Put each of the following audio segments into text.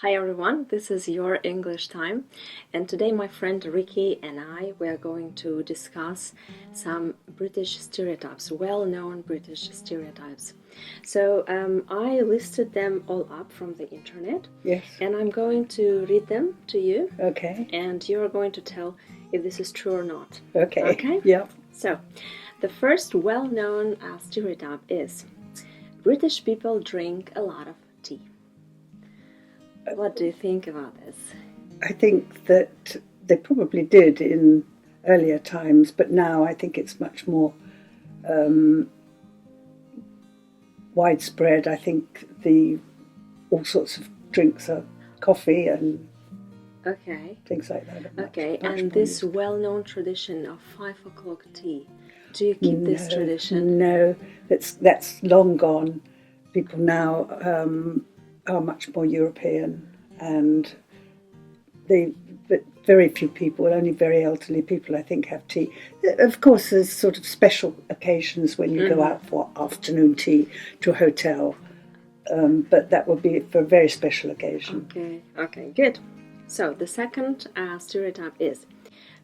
Hi everyone, this is your English time, and today my friend Ricky and we are going to discuss some British stereotypes, well-known British stereotypes. So I listed them all up from the internet. Yes. And I'm going to read them to you. Okay. And you're going to tell if this is true or not. Okay. Okay? Yeah. So the first well-known stereotype is British people drink a lot of tea. What do you think about this? I think that they probably did in earlier times, but now I think it's much more widespread. I think all sorts of drinks are coffee and things like that. Okay, and this well-known tradition of 5 o'clock tea, do you keep this tradition? No, that's long gone. People now are much more European, and but very few people, only very elderly people, I think, have tea. Of course, there's sort of special occasions when you go out for afternoon tea to a hotel, but that would be for a very special occasion. Okay, good. So the second stereotype is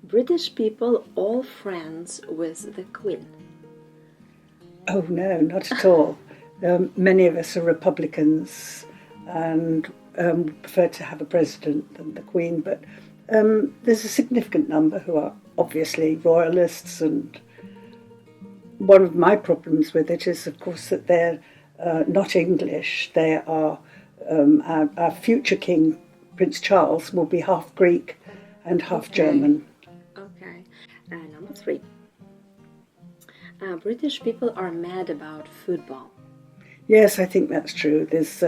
British people all friends with the Queen. Oh no, not at all. Many of us are Republicans and prefer to have a president than the Queen, but there's a significant number who are obviously royalists, and one of my problems with it is, of course, that they're not English. They are our future King, Prince Charles, will be half Greek and half German. Okay, number 3. British people are mad about football. Yes, I think that's true. There's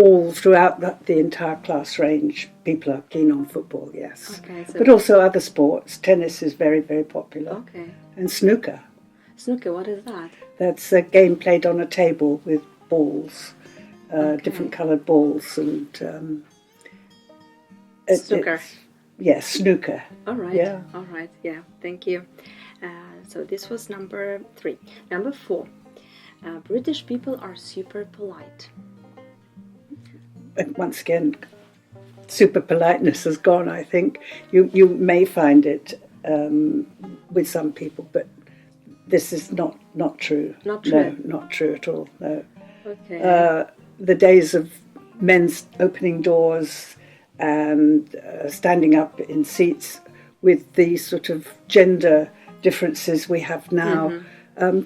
all throughout the entire class range, people are keen on football, yes. Okay, so but also other sports. Tennis is very, very popular. Okay. And snooker. Snooker, what is that? That's a game played on a table with balls, different coloured balls. And snooker. Yes, snooker. All right. Yeah. All right. Yeah. Thank you. So this was number 3. Number 4. British people are super polite. And once again, super politeness has gone, I think. You may find it with some people, but this is not true. Not true? No, not true at all, no. Okay. The days of men's opening doors and standing up in seats with the sort of gender differences we have now,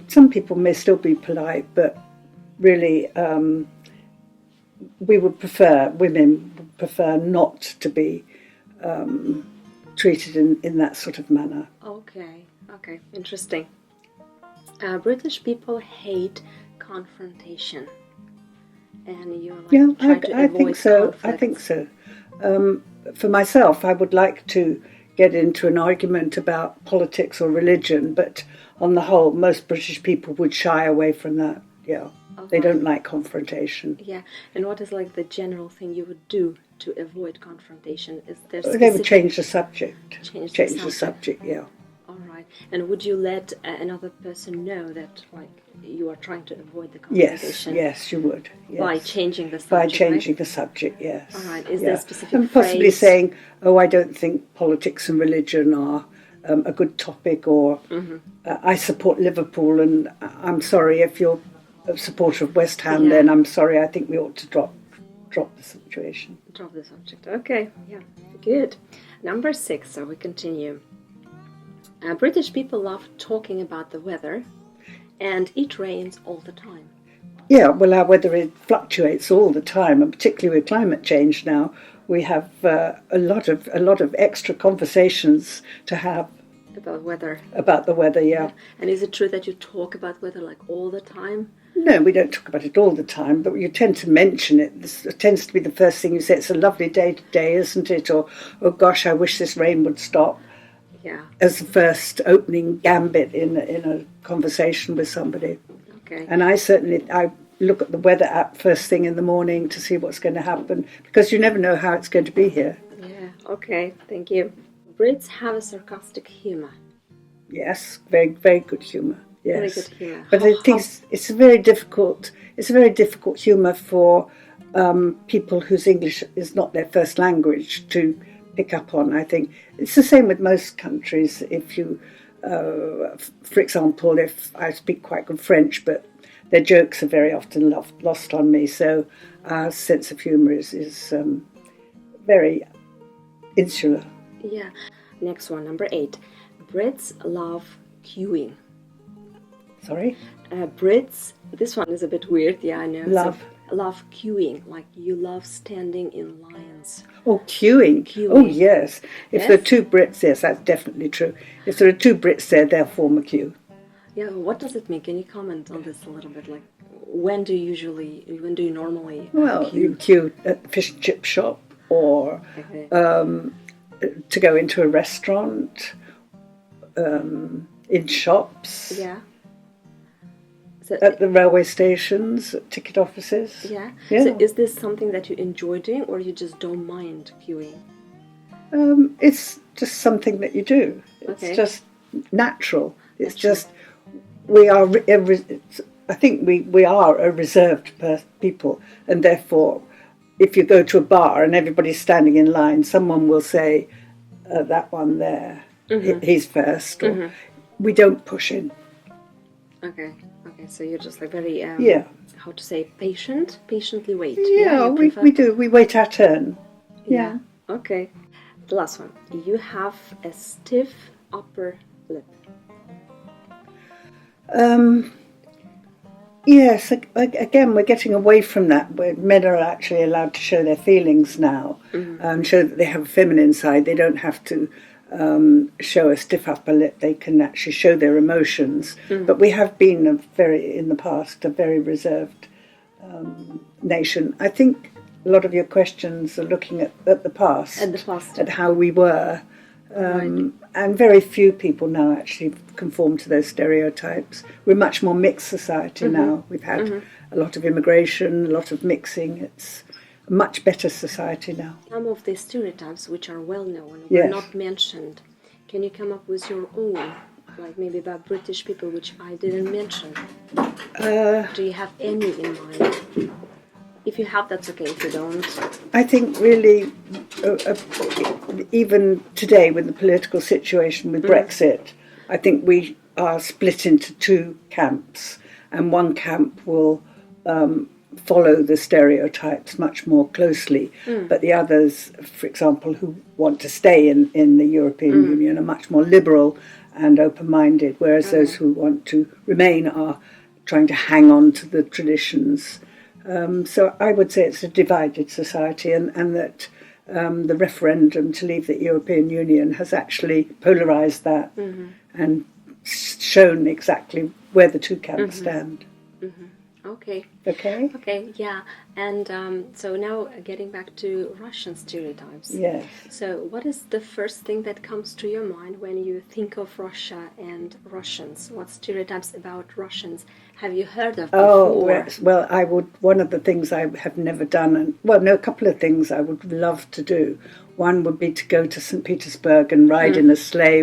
some people may still be polite, but really women would prefer not to be treated in that sort of manner. Okay, interesting. British people hate confrontation, and you try to avoid conflict. I think so. For myself, I would like to get into an argument about politics or religion, but on the whole, most British people would shy away from that. Yeah. They don't like confrontation. Yeah, and what is like the general thing you would do to avoid confrontation? Is there They would change the subject. Change the subject, yeah. All right. And would you let another person know that, like, you are trying to avoid the confrontation? Yes, you would. Yes. By changing the subject. By changing the subject, yes. All right. Is there a specific and possibly phrase? saying, "Oh, I don't think politics and religion are a good topic," or "I support Liverpool, and I'm sorry if you're a supporter of West Ham, then I'm sorry, I think we ought to drop the situation." Drop the subject. Okay, yeah, good. Number 6, so we continue. British people love talking about the weather, and it rains all the time. Yeah, well, our weather it fluctuates all the time, and particularly with climate change now, we have a lot of extra conversations to have about weather. About the weather, yeah. And is it true that you talk about weather like all the time? No, we don't talk about it all the time, but you tend to mention it. This tends to be the first thing you say. It's a lovely day today, isn't it? Or, oh gosh, I wish this rain would stop. Yeah. As the first opening gambit in a conversation with somebody. Okay. And I look at the weather app first thing in the morning to see what's going to happen, because you never know how it's going to be here. Yeah, okay, thank you. Brits have a sarcastic humour. Yes, very, very good humour. Yes. Very good humour. But I think it's a very difficult humour for people whose English is not their first language to pick up on. I think it's the same with most countries. If you, for example, if I speak quite good French, but their jokes are very often lost on me, so our sense of humour is very insular. Yeah. Next one, number 8. Brits love queuing. Sorry? Brits, this one is a bit weird, yeah, I know. Love. So, love queuing, like you love standing in lines. Oh, queuing. Oh, yes. If there are two Brits, yes, that's definitely true. If there are two Brits there, they'll form a queue. Yeah, what does it mean? Can you comment on this a little bit? Like, when do you normally Well, queue? you queue at the fish and chip shop, or to go into a restaurant, in shops, Yeah. So, at the railway stations, at ticket offices. yeah. Yeah. So is this something that you enjoy doing, or you just don't mind queuing? It's just something that you do. It's Okay. just natural. It's That's just I think we are a reserved people, and therefore, if you go to a bar and everybody's standing in line, someone will say, "That one there, he's first," or we don't push in. Okay. So you're just like very how to say patiently wait. Yeah, you we prefer- do. We wait our turn. Yeah. Okay. The last one. You have a stiff upper lip. Yes, again, we're getting away from that, where men are actually allowed to show their feelings now, show that they have a feminine side. They don't have to show a stiff upper lip. They can actually show their emotions. But we have been in the past, a very reserved nation. I think a lot of your questions are looking at the past. At the past. At how we were. Right. And very few people now actually conform to those stereotypes. We're a much more mixed society now. We've had a lot of immigration, a lot of mixing. It's a much better society now. Some of the stereotypes which are well known were Yes. not mentioned. Can you come up with your own, like maybe about British people which I didn't mention? Do you have any in mind? If you have, that's okay. If you don't, I think really, even today with the political situation with Brexit, I think we are split into two camps, and one camp will follow the stereotypes much more closely, but the others, for example, who want to stay in the European Union are much more liberal and open-minded, whereas those who want to remain are trying to hang on to the traditions. So I would say it's a divided society, and that the referendum to leave the European Union has actually polarised that and shown exactly where the two camps stand. okay. Okay? Okay, yeah. And so now getting back to Russian stereotypes. Yes. So what is the first thing that comes to your mind when you think of Russia and Russians? What stereotypes about Russians have you heard of Oh, before? yes. Well, one of the things I have never done, a couple of things I would love to do. One would be to go to St. Petersburg and ride in a sleigh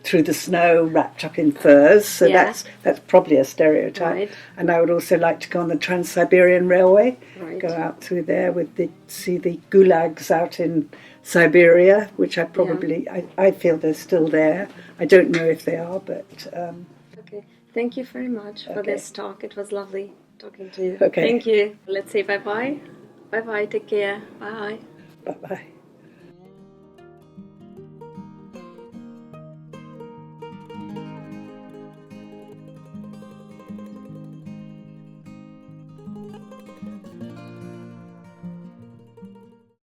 through the snow wrapped up in furs. So that's probably a stereotype. Right. And I would also like to go on the Trans-Siberian Railway, Right. go out through there see the gulags out in Siberia, which I feel they're still there. I don't know if they are, but... Okay, thank you very much for this talk. It was lovely talking to you. Okay. Thank you. Let's say bye-bye. Bye-bye, take care. Bye. Bye-bye.